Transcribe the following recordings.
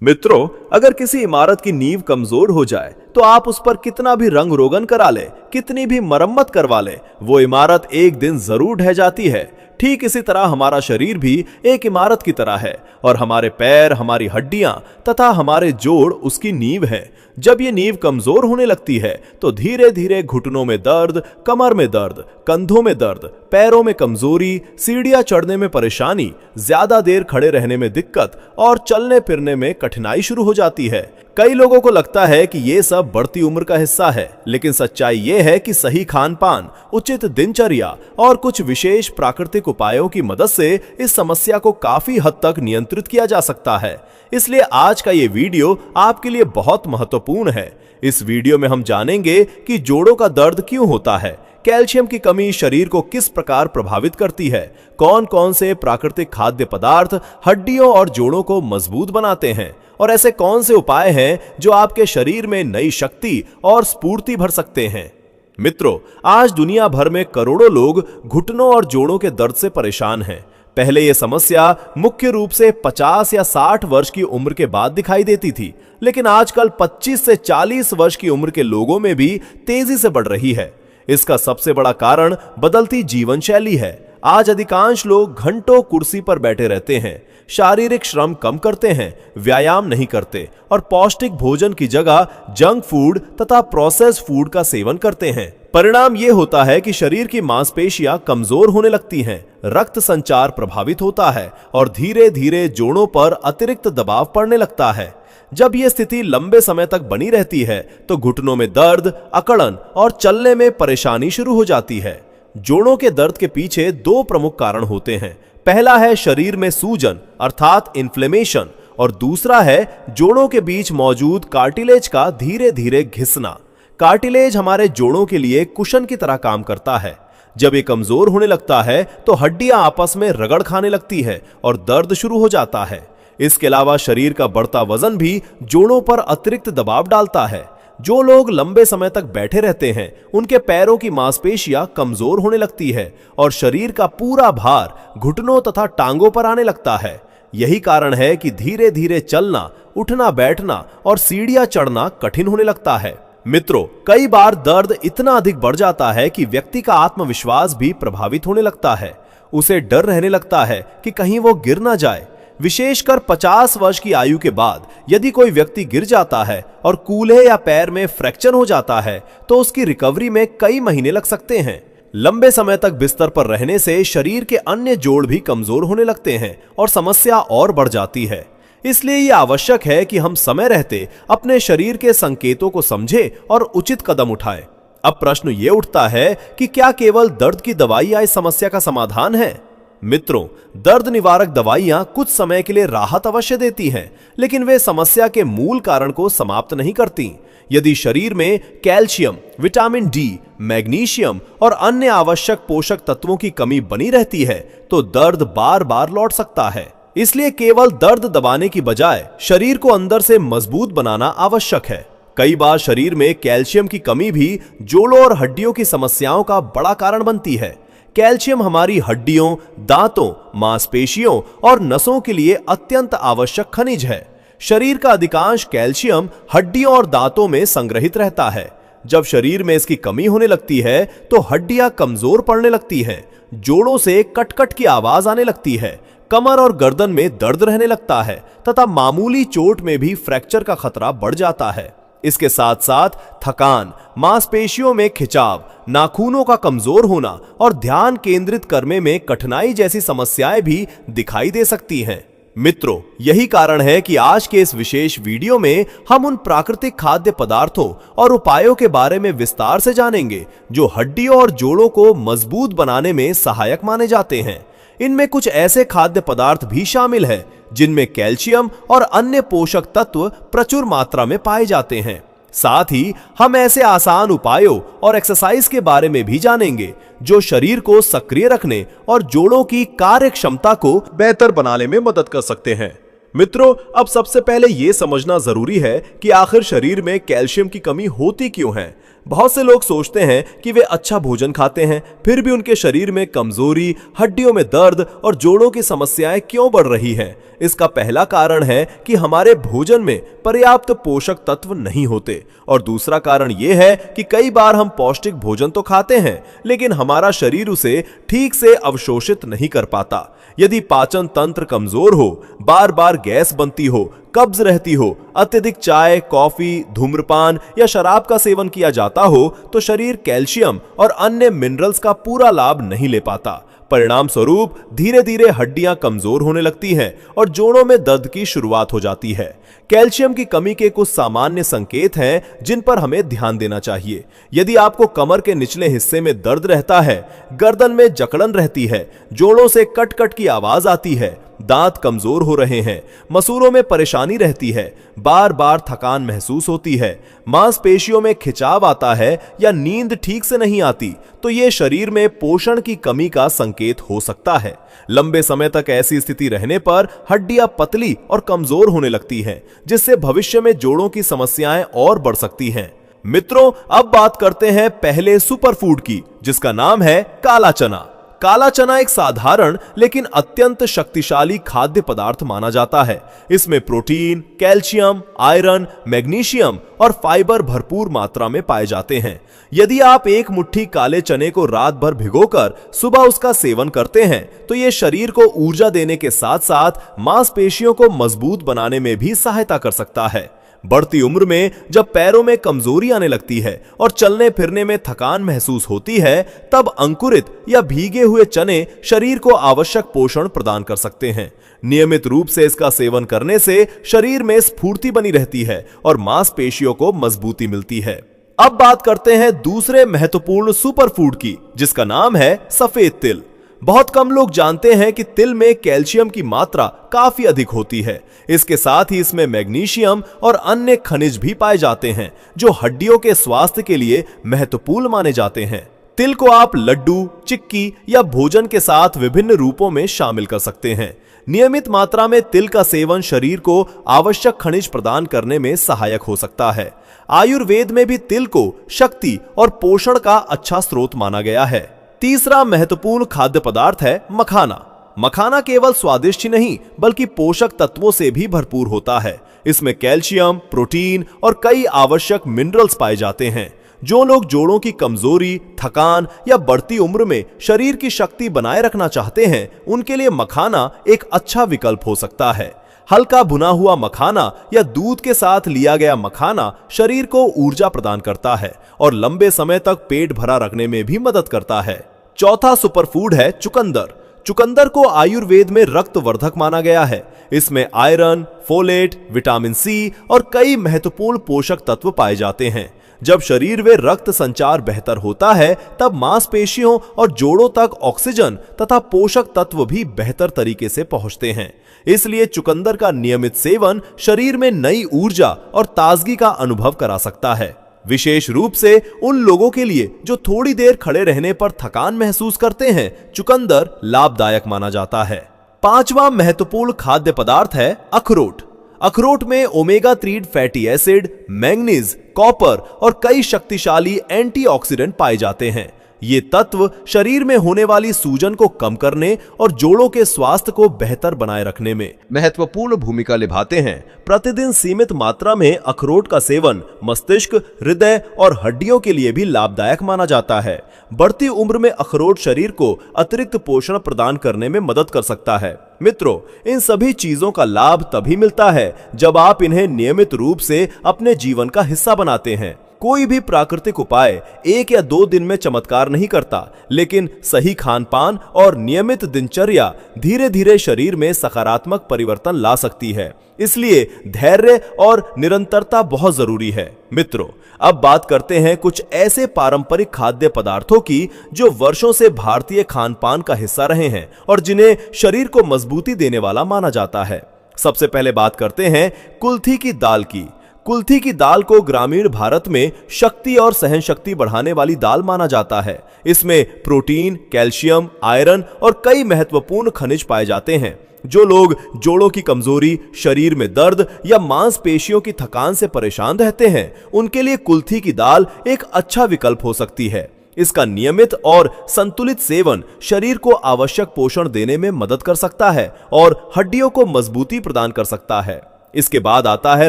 मित्रों, अगर किसी इमारत की नींव कमजोर हो जाए तो आप उस पर कितना भी रंग रोगन करा ले, कितनी भी मरम्मत करवा ले, वो इमारत एक दिन जरूर ढह जाती है। ठीक इसी तरह हमारा शरीर भी एक इमारत की तरह है और हमारे पैर, हमारी हड्डियां तथा हमारे जोड़ उसकी नींव है। जब ये नींव कमजोर होने लगती है तो धीरे धीरे घुटनों में दर्द, कमर में दर्द, कंधों में दर्द, पैरों में कमजोरी, सीढ़ियां चढ़ने में परेशानी, ज्यादा देर खड़े रहने में दिक्कत और चलने फिरने में कठिनाई शुरू हो जाती है। कई लोगों को लगता है कि ये सब बढ़ती उम्र का हिस्सा है, लेकिन सच्चाई ये है कि सही खान पान, उचित दिनचर्या और कुछ विशेष प्राकृतिक उपायों की मदद से इस समस्या को काफी हद तक नियंत्रित किया जा सकता है। इसलिए आज का ये वीडियो आपके लिए बहुत महत्वपूर्ण है। इस वीडियो में हम जानेंगे कि जोड़ों का दर्द क्यों होता है, कैल्शियम की कमी शरीर को किस प्रकार प्रभावित करती है, कौन कौन से प्राकृतिक खाद्य पदार्थ हड्डियों और जोड़ों को मजबूत बनाते हैं और ऐसे कौन से उपाय हैं जो आपके शरीर में नई शक्ति और स्फूर्ति भर सकते हैं। मित्रों, आज दुनिया भर में करोड़ों लोग घुटनों और जोड़ों के दर्द से परेशान हैं। पहले यह समस्या मुख्य रूप से 50 या 60 वर्ष की उम्र के बाद दिखाई देती थी, लेकिन आजकल 25 से 40 वर्ष की उम्र के लोगों में भी तेजी से बढ़ रही है। इसका सबसे बड़ा कारण बदलती जीवन शैली है। आज अधिकांश लोग घंटों कुर्सी पर बैठे रहते हैं, शारीरिक श्रम कम करते हैं, व्यायाम नहीं करते और पौष्टिक भोजन की जगह जंक फूड तथा प्रोसेस्ड फूड का सेवन करते हैं। परिणाम ये होता है कि शरीर की मांसपेशियां कमजोर होने लगती हैं, रक्त संचार प्रभावित होता है और धीरे धीरे जोड़ों पर अतिरिक्त दबाव पड़ने लगता है। जब यह स्थिति लंबे समय तक बनी रहती है तो घुटनों में दर्द, अकड़न और चलने में परेशानी शुरू हो जाती है। जोड़ों के दर्द के पीछे दो प्रमुख कारण होते हैं। पहला है शरीर में सूजन अर्थात इन्फ्लेमेशन और दूसरा है जोड़ों के बीच मौजूद कार्टिलेज का धीरे धीरे घिसना। कार्टिलेज हमारे जोड़ों के लिए कुशन की तरह काम करता है। जब ये कमजोर होने लगता है तो हड्डियां आपस में रगड़ खाने लगती है और दर्द शुरू हो जाता है। इसके अलावा शरीर का बढ़ता वजन भी जोड़ों पर अतिरिक्त दबाव डालता है। जो लोग लंबे समय तक बैठे रहते हैं उनके पैरों की मांसपेशियां कमजोर होने लगती है और शरीर का पूरा भार घुटनों तथा टांगों पर आने लगता है। यही कारण है कि धीरे धीरे चलना, उठना बैठना और सीढ़ियां चढ़ना कठिन होने लगता है। मित्रों, कई बार दर्द इतना अधिक बढ़ जाता है कि व्यक्ति का आत्मविश्वास भी प्रभावित होने लगता है। उसे डर रहने लगता है कि कहीं वो गिर ना जाए। विशेषकर 50 वर्ष की आयु के बाद यदि कोई व्यक्ति गिर जाता है और कूल्हे या पैर में फ्रैक्चर हो जाता है तो उसकी रिकवरी में कई महीने लग सकते हैं। लंबे समय तक बिस्तर पर रहने से शरीर के अन्य जोड़ भी कमजोर होने लगते हैं और समस्या और बढ़ जाती है। इसलिए यह आवश्यक है कि हम समय रहते अपने शरीर के संकेतों को समझें और उचित कदम उठाएं। अब प्रश्न ये उठता है कि क्या केवल दर्द की दवाइयां इस समस्या का समाधान है? मित्रों, दर्द निवारक दवाइयां कुछ समय के लिए राहत अवश्य देती हैं, लेकिन वे समस्या के मूल कारण को समाप्त नहीं करती। यदि शरीर में कैल्शियम, विटामिन डी, मैग्नीशियम और अन्य आवश्यक पोषक तत्वों की कमी बनी रहती है तो दर्द बार बार लौट सकता है। इसलिए केवल दर्द दबाने की बजाय शरीर को अंदर से मजबूत बनाना आवश्यक है। कई बार शरीर में कैल्शियम की कमी भी जोड़ों और हड्डियों की समस्याओं का बड़ा कारण बनती है। कैल्शियम हमारी हड्डियों, दांतों, मांसपेशियों और नसों के लिए अत्यंत आवश्यक खनिज है। शरीर का अधिकांश कैल्शियम हड्डियों और दांतों में संग्रहित रहता है। जब शरीर में इसकी कमी होने लगती है तो हड्डियां कमजोर पड़ने लगती हैं, जोड़ों से कटकट की आवाज आने लगती है, कमर और गर्दन में दर्द रहने लगता है तथा मामूली चोट में भी फ्रैक्चर का खतरा बढ़ जाता है। इसके साथ साथ थकान, मांसपेशियों में खिंचाव, नाखूनों का कमजोर होना और ध्यान केंद्रित करने में कठिनाई जैसी समस्याएं भी दिखाई दे सकती हैं। मित्रों, यही कारण है कि आज के इस विशेष वीडियो में हम उन प्राकृतिक खाद्य पदार्थों और उपायों के बारे में विस्तार से जानेंगे जो हड्डियों और जोड़ों को मजबूत बनाने में सहायक माने जाते हैं। इनमें कुछ ऐसे खाद्य पदार्थ भी शामिल हैं जिनमें कैल्शियम और अन्य पोषक तत्व प्रचुर मात्रा में पाए जाते हैं। साथ ही हम ऐसे आसान उपायों और एक्सरसाइज के बारे में भी जानेंगे जो शरीर को सक्रिय रखने और जोड़ों की कार्य क्षमता को बेहतर बनाने में मदद कर सकते हैं। मित्रों, अब सबसे पहले यह समझना जरूरी है कि आखिर शरीर में कैल्शियम की कमी होती क्यों है। बहुत से लोग सोचते हैं कि वे अच्छा भोजन खाते हैं, फिर भी उनके शरीर में कमजोरी, हड्डियों में दर्द और जोड़ों की समस्याएं क्यों बढ़ रही हैं? इसका पहला कारण है कि हमारे भोजन में पर्याप्त पोषक तत्व नहीं होते, और दूसरा कारण यह है कि कई बार हम पौष्टिक भोजन तो खाते हैं, लेकिन हमारा शरीर उसे ठीक से अवशोषित नहीं कर पाता। यदि पाचन तंत्र कमजोर हो, बार बार गैस बनती हो, कब्ज रहती हो, अत्यधिक चाय, कॉफी, धूम्रपान या शराब का सेवन किया जाता हो, तो शरीर कैल्शियम और अन्य मिनरल्स का पूरा लाभ नहीं ले पाता। परिणाम स्वरूप धीरे धीरे हड्डियां कमजोर होने लगती हैं और जोड़ों में दर्द की शुरुआत हो जाती है। कैल्शियम की कमी के कुछ सामान्य संकेत हैं जिन पर हमें ध्यान देना चाहिए। यदि आपको कमर के निचले हिस्से में दर्द रहता है, गर्दन में जकड़न रहती है, जोड़ों से कट कट की आवाज आती है, दांत कमजोर हो रहे हैं, मसूड़ों में परेशानी रहती है, बार बार थकान महसूस होती है, मांसपेशियों में खिंचाव आता है या नींद ठीक से नहीं आती, तो ये शरीर में पोषण की कमी का संकेत हो सकता है। लंबे समय तक ऐसी स्थिति रहने पर हड्डियां पतली और कमजोर होने लगती हैं, जिससे भविष्य में जोड़ों की समस्याएं और बढ़ सकती हैं। मित्रों, अब बात करते हैं पहले सुपरफूड की, जिसका नाम है काला चना। काला चना एक साधारण लेकिन अत्यंत शक्तिशाली खाद्य पदार्थ माना जाता है। इसमें प्रोटीन, कैल्शियम, आयरन, मैग्नीशियम और फाइबर भरपूर मात्रा में पाए जाते हैं। यदि आप एक मुट्ठी काले चने को रात भर भिगोकर सुबह उसका सेवन करते हैं, तो ये शरीर को ऊर्जा देने के साथ साथ मांसपेशियों को मजबूत बनाने में भी सहायता कर सकता है। बढ़ती उम्र में जब पैरों में कमजोरी आने लगती है और चलने फिरने में थकान महसूस होती है, तब अंकुरित या भीगे हुए चने शरीर को आवश्यक पोषण प्रदान कर सकते हैं। नियमित रूप से इसका सेवन करने से शरीर में स्फूर्ति बनी रहती है और मांसपेशियों को मजबूती मिलती है। अब बात करते हैं दूसरे महत्वपूर्ण सुपरफूड की, जिसका नाम है सफेद तिल। बहुत कम लोग जानते हैं कि तिल में कैल्शियम की मात्रा काफी अधिक होती है। इसके साथ ही इसमें मैग्नीशियम और अन्य खनिज भी पाए जाते हैं, जो हड्डियों के स्वास्थ्य के लिए महत्वपूर्ण माने जाते हैं। तिल को आप लड्डू, चिक्की या भोजन के साथ विभिन्न रूपों में शामिल कर सकते हैं। नियमित मात्रा में तिल का सेवन शरीर को आवश्यक खनिज प्रदान करने में सहायक हो सकता है। आयुर्वेद में भी तिल को शक्ति और पोषण का अच्छा स्रोत माना गया है। तीसरा महत्वपूर्ण खाद्य पदार्थ है मखाना। मखाना केवल स्वादिष्ट ही नहीं बल्कि पोषक तत्वों से भी भरपूर होता है। इसमें कैल्शियम, प्रोटीन और कई आवश्यक मिनरल्स पाए जाते हैं। जो लोग जोड़ों की कमजोरी, थकान या बढ़ती उम्र में शरीर की शक्ति बनाए रखना चाहते हैं, उनके लिए मखाना एक अच्छा विकल्प हो सकता है। हल्का भुना हुआ मखाना या दूध के साथ लिया गया मखाना शरीर को ऊर्जा प्रदान करता है और लंबे समय तक पेट भरा रखने में भी मदद करता है। चौथा सुपरफूड है चुकंदर। चुकंदर को आयुर्वेद में रक्तवर्धक माना गया है। इसमें आयरन, फोलेट, विटामिन सी और कई महत्वपूर्ण पोषक तत्व पाए जाते हैं। जब शरीर में रक्त संचार बेहतर होता है, तब मांसपेशियों और जोड़ों तक ऑक्सीजन तथा पोषक तत्व भी बेहतर तरीके से पहुंचते हैं। इसलिए चुकंदर का नियमित सेवन शरीर में नई ऊर्जा और ताजगी का अनुभव करा सकता है, विशेष रूप से उन लोगों के लिए जो थोड़ी देर खड़े रहने पर थकान महसूस करते हैं। चुकंदर लाभदायक माना जाता है। पांचवा महत्वपूर्ण खाद्य पदार्थ है अखरोट। अखरोट में omega 3 fatty acid, manganese, copper और कई शक्तिशाली एंटीऑक्सीडेंट पाए जाते हैं। ये तत्व शरीर में होने वाली सूजन को कम करने और जोड़ों के स्वास्थ्य को बेहतर बनाए रखने में महत्वपूर्ण भूमिका निभाते हैं। प्रतिदिन सीमित मात्रा में अखरोट का सेवन मस्तिष्क, हृदय और हड्डियों के लिए भी लाभदायक माना जाता है। बढ़ती उम्र में अखरोट शरीर को अतिरिक्त पोषण प्रदान करने में मदद कर सकता है। मित्रों, इन सभी चीजों का लाभ तभी मिलता है जब आप इन्हें नियमित रूप से अपने जीवन का हिस्सा बनाते हैं। कोई भी प्राकृतिक उपाय 1 या 2 दिन में चमत्कार नहीं करता, लेकिन सही खान-पान और नियमित दिनचर्या धीरे धीरे शरीर में सकारात्मक परिवर्तन ला सकती है। इसलिए धैर्य और निरंतरता बहुत जरूरी है। मित्रों, अब बात करते हैं कुछ ऐसे पारंपरिक खाद्य पदार्थों की जो वर्षों से भारतीय खान-पान का हिस्सा रहे हैं और जिन्हें शरीर को मजबूती देने वाला माना जाता है। सबसे पहले बात करते हैं कुल्थी की दाल की। कुल्थी की दाल को ग्रामीण भारत में शक्ति और सहन शक्ति बढ़ाने वाली दाल माना जाता है। इसमें प्रोटीन, कैल्शियम, आयरन और कई महत्वपूर्ण खनिज पाए जाते हैं। जो लोग जोड़ों की कमजोरी, शरीर में दर्द या मांसपेशियों की थकान से परेशान रहते हैं, उनके लिए कुल्थी की दाल एक अच्छा विकल्प हो सकती है। इसका नियमित और संतुलित सेवन शरीर को आवश्यक पोषण देने में मदद कर सकता है और हड्डियों को मजबूती प्रदान कर सकता है। इसके बाद आता है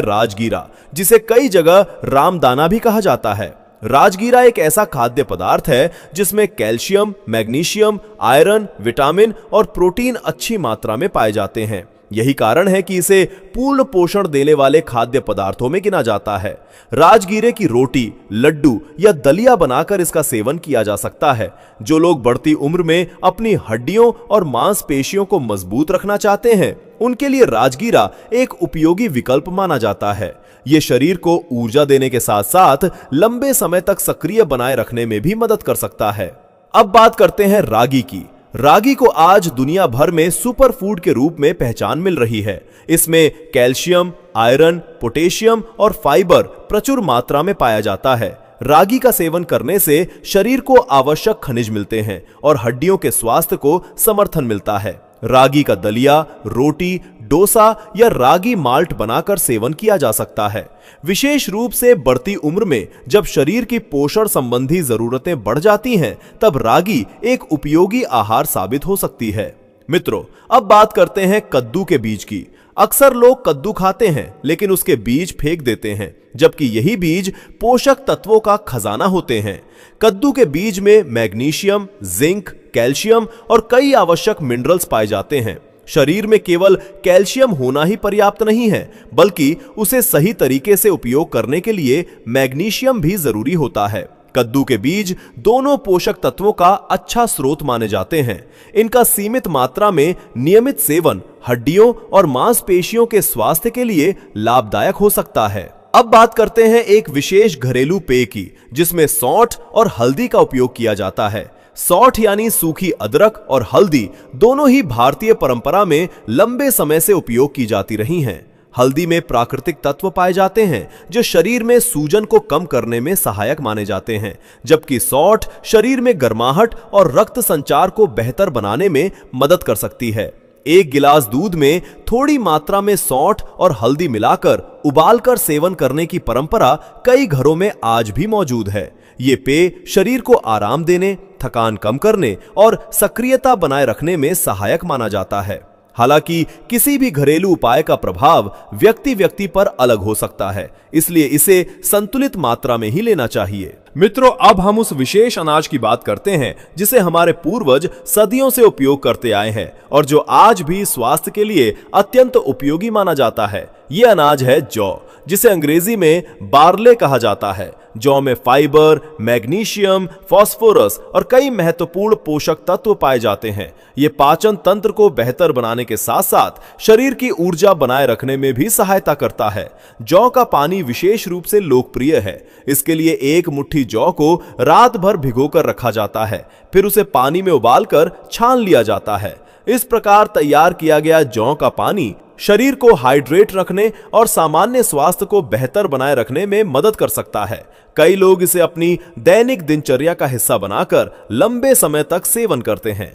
राजगीरा, जिसे कई जगह रामदाना भी कहा जाता है। राजगीरा एक ऐसा खाद्य पदार्थ है जिसमें कैल्शियम, मैग्नीशियम, आयरन, विटामिन और प्रोटीन अच्छी मात्रा में पाए जाते हैं। यही कारण है कि इसे पूर्ण पोषण देने वाले खाद्य पदार्थों में गिना जाता है। राजगीरे की रोटी, लड्डू या दलिया बनाकर इसका सेवन किया जा सकता है। जो लोग बढ़ती उम्र में अपनी हड्डियों और मांसपेशियों को मजबूत रखना चाहते हैं, उनके लिए राजगीरा एक उपयोगी विकल्प माना जाता है। यह शरीर को ऊर्जा देने के साथ साथ लंबे समय तक सक्रिय बनाए रखने में भी मदद कर सकता है। अब बात करते हैं रागी की। रागी को आज दुनिया भर में सुपर फूड के रूप में पहचान मिल रही है। इसमें कैल्शियम, आयरन, पोटेशियम और फाइबर प्रचुर मात्रा में पाया जाता है। रागी का सेवन करने से शरीर को आवश्यक खनिज मिलते हैं और हड्डियों के स्वास्थ्य को समर्थन मिलता है। रागी का दलिया, रोटी, डोसा या रागी माल्ट बनाकर सेवन किया जा सकता है। विशेष रूप से बढ़ती उम्र में जब शरीर की पोषण संबंधी जरूरतें बढ़ जाती हैं, तब रागी एक उपयोगी आहार साबित हो सकती है। मित्रों, अब बात करते हैं कद्दू के बीज की। अक्सर लोग कद्दू खाते हैं लेकिन उसके बीज फेंक देते हैं, जबकि यही बीज पोषक तत्वों का खजाना होते हैं। कद्दू के बीज में मैग्नीशियम, जिंक, कैल्शियम और कई आवश्यक मिनरल्स पाए जाते हैं। शरीर में केवल कैल्शियम होना ही पर्याप्त नहीं है, बल्कि उसे सही तरीके से उपयोग करने के लिए मैग्नीशियम भी जरूरी होता है। कद्दू के बीज दोनों पोषक तत्वों का अच्छा स्रोत माने जाते हैं। इनका सीमित मात्रा में नियमित सेवन हड्डियों और मांसपेशियों के स्वास्थ्य के लिए लाभदायक हो सकता है। अब बात करते हैं एक विशेष घरेलू पेय की, जिसमें सौंठ और हल्दी का उपयोग किया जाता है। सौंठ यानी सूखी अदरक और हल्दी दोनों ही भारतीय परंपरा में लंबे समय से उपयोग की जाती रही हैं। हल्दी में प्राकृतिक तत्व पाए जाते हैं जो शरीर में सूजन को कम करने में सहायक माने जाते हैं, जबकि सौंठ शरीर में गर्माहट और रक्त संचार को बेहतर बनाने में मदद कर सकती है। एक गिलास दूध में थोड़ी मात्रा में सौंठ और हल्दी मिलाकर उबालकर सेवन करने की परंपरा कई घरों में आज भी मौजूद है। ये पेय शरीर को आराम देने, थकान कम करने और सक्रियता बनाए रखने में सहायक माना जाता है। हालांकि किसी भी घरेलू उपाय का प्रभाव व्यक्ति व्यक्ति पर अलग हो सकता है, इसलिए इसे संतुलित मात्रा में ही लेना चाहिए। मित्रों, अब हम उस विशेष अनाज की बात करते हैं जिसे हमारे पूर्वज सदियों से उपयोग करते आए हैं और जो आज भी स्वास्थ्य के लिए अत्यंत उपयोगी माना जाता है। यह अनाज है जौ, जिसे अंग्रेजी में बार्ले कहा जाता है। जौ में फाइबर, मैग्नीशियम, फास्फोरस और कई महत्वपूर्ण पोषक तत्व पाए जाते हैं। ये पाचन तंत्र को बेहतर बनाने के साथ साथ शरीर की ऊर्जा बनाए रखने में भी सहायता करता है। जौ का पानी विशेष रूप से लोकप्रिय है। इसके लिए एक मुट्ठी जौ को रात भर भिगोकर रखा जाता है, फिर उसे पानी में उबालकर छान लिया जाता है। इस प्रकार तैयार किया गया जौ का पानी शरीर को हाइड्रेट रखने और सामान्य स्वास्थ्य को बेहतर बनाए रखने में मदद कर सकता है। कई लोग इसे अपनी दैनिक दिनचर्या का हिस्सा बनाकर लंबे समय तक सेवन करते हैं।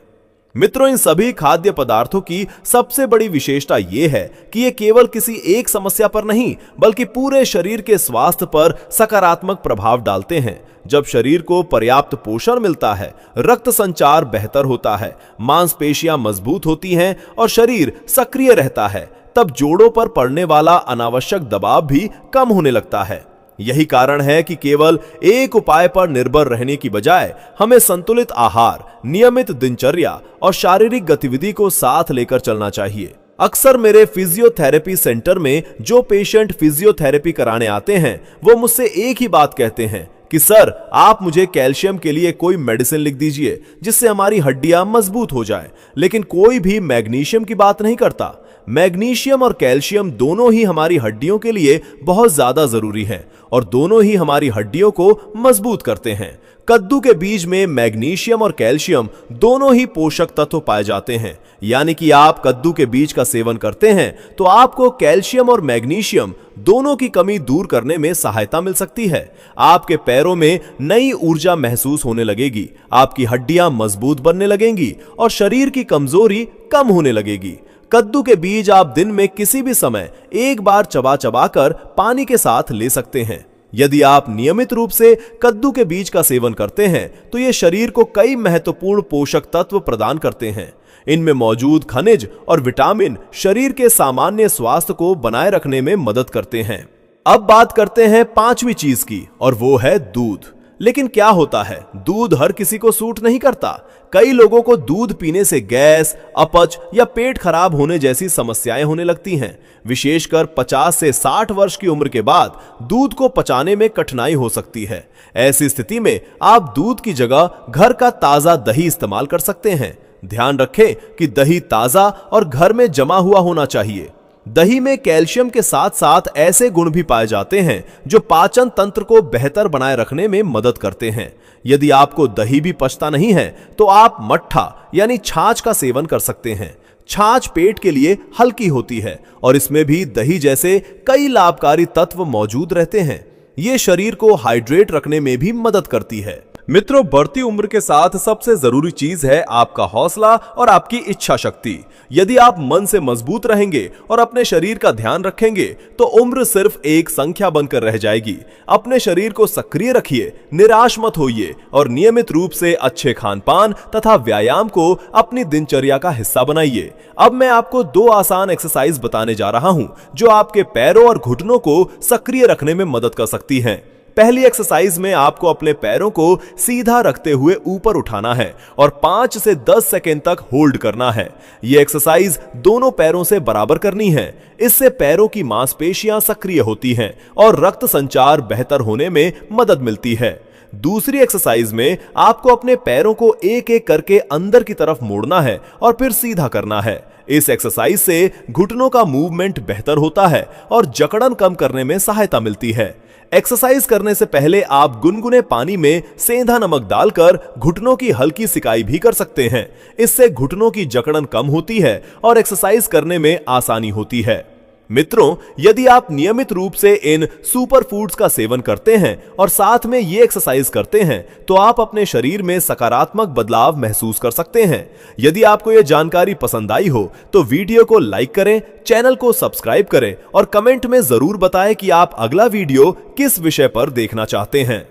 मित्रों, इन सभी खाद्य पदार्थों की सबसे बड़ी विशेषता यह है कि ये केवल किसी एक समस्या पर नहीं, बल्कि पूरे शरीर के स्वास्थ्य पर सकारात्मक प्रभाव डालते हैं। जब शरीर को पर्याप्त पोषण मिलता है, रक्त संचार बेहतर होता है, मांसपेशियां मजबूत होती हैं और शरीर सक्रिय रहता है, तब जोड़ों पर पड़ने वाला अनावश्यक दबाव भी कम होने लगता है। यही कारण है कि केवल एक उपाय पर निर्भर रहने की बजाय हमें संतुलित आहार, नियमित दिनचर्या और शारीरिक गतिविधि को साथ लेकर चलना चाहिए। अक्सर मेरे फिजियोथेरेपी सेंटर में जो पेशेंट फिजियोथेरेपी कराने आते हैं, वो मुझसे एक ही बात कहते हैं कि सर, आप मुझे कैल्शियम के लिए कोई मेडिसिन लिख दीजिए जिससे हमारी हड्डियां मजबूत हो जाएं। लेकिन कोई भी मैग्नीशियम की बात नहीं करता। मैग्नीशियम और कैल्शियम दोनों ही हमारी हड्डियों के लिए बहुत ज्यादा जरूरी हैं और दोनों ही हमारी हड्डियों को मजबूत करते हैं। कद्दू के बीज में मैग्नीशियम और कैल्शियम दोनों ही पोषक तत्व पाए जाते हैं, यानी कि आप कद्दू के बीज का सेवन करते हैं तो आपको कैल्शियम और मैग्नीशियम दोनों की कमी दूर करने में सहायता मिल सकती है। आपके पैरों में नई ऊर्जा महसूस होने लगेगी, आपकी हड्डियां मजबूत बनने लगेंगी और शरीर की कमजोरी कम होने लगेगी। कद्दू के बीज आप दिन में किसी भी समय एक बार चबा चबा कर पानी के साथ ले सकते हैं। यदि आप नियमित रूप से कद्दू के बीज का सेवन करते हैं तो ये शरीर को कई महत्वपूर्ण पोषक तत्व प्रदान करते हैं। इनमें मौजूद खनिज और विटामिन शरीर के सामान्य स्वास्थ्य को बनाए रखने में मदद करते हैं। अब बात करते हैं पांचवी चीज की, और वो है दूध। लेकिन क्या होता है, दूध हर किसी को सूट नहीं करता। कई लोगों को दूध पीने से गैस, अपच या पेट खराब होने जैसी समस्याएं होने लगती हैं। विशेषकर 50 से 60 वर्ष की उम्र के बाद दूध को पचाने में कठिनाई हो सकती है। ऐसी स्थिति में आप दूध की जगह घर का ताजा दही इस्तेमाल कर सकते हैं। ध्यान रखें कि दही ताजा और घर में जमा हुआ होना चाहिए। दही में कैल्शियम के साथ साथ ऐसे गुण भी पाए जाते हैं जो पाचन तंत्र को बेहतर बनाए रखने में मदद करते हैं। यदि आपको दही भी पचता नहीं है तो आप मट्ठा यानी छाछ का सेवन कर सकते हैं। छाछ पेट के लिए हल्की होती है और इसमें भी दही जैसे कई लाभकारी तत्व मौजूद रहते हैं। ये शरीर को हाइड्रेट रखने में भी मदद करती है। मित्रों, बढ़ती उम्र के साथ सबसे जरूरी चीज है आपका हौसला और आपकी इच्छा शक्ति। यदि आप मन से मजबूत रहेंगे और अपने शरीर का ध्यान रखेंगे तो उम्र सिर्फ एक संख्या बनकर रह जाएगी। अपने शरीर को सक्रिय रखिए, निराश मत होइए और नियमित रूप से अच्छे खान पान तथा व्यायाम को अपनी दिनचर्या का हिस्सा बनाइए। अब मैं आपको 2 आसान एक्सरसाइज बताने जा रहा हूं जो आपके पैरों और घुटनों को सक्रिय रखने में मदद कर सकती हैं। पहली एक्सरसाइज में आपको अपने पैरों को सीधा रखते हुए ऊपर उठाना है और 5 से 10 सेकंड तक होल्ड करना है। यह एक्सरसाइज दोनों पैरों से बराबर करनी है। इससे पैरों की मांसपेशियां सक्रिय होती हैं और रक्त संचार बेहतर होने में मदद मिलती है। दूसरी एक्सरसाइज में आपको अपने पैरों को एक एक करके अंदर की तरफ मोड़ना है और फिर सीधा करना है। इस एक्सरसाइज से घुटनों का मूवमेंट बेहतर होता है और जकड़न कम करने में सहायता मिलती है। एक्सरसाइज करने से पहले आप गुनगुने पानी में सेंधा नमक डालकर घुटनों की हल्की सिकाई भी कर सकते हैं। इससे घुटनों की जकड़न कम होती है और एक्सरसाइज करने में आसानी होती है। मित्रों, यदि आप नियमित रूप से इन सुपर फूड्स का सेवन करते हैं और साथ में ये एक्सरसाइज करते हैं तो आप अपने शरीर में सकारात्मक बदलाव महसूस कर सकते हैं। यदि आपको यह जानकारी पसंद आई हो तो वीडियो को लाइक करें, चैनल को सब्सक्राइब करें और कमेंट में जरूर बताएं कि आप अगला वीडियो किस विषय पर देखना चाहते हैं।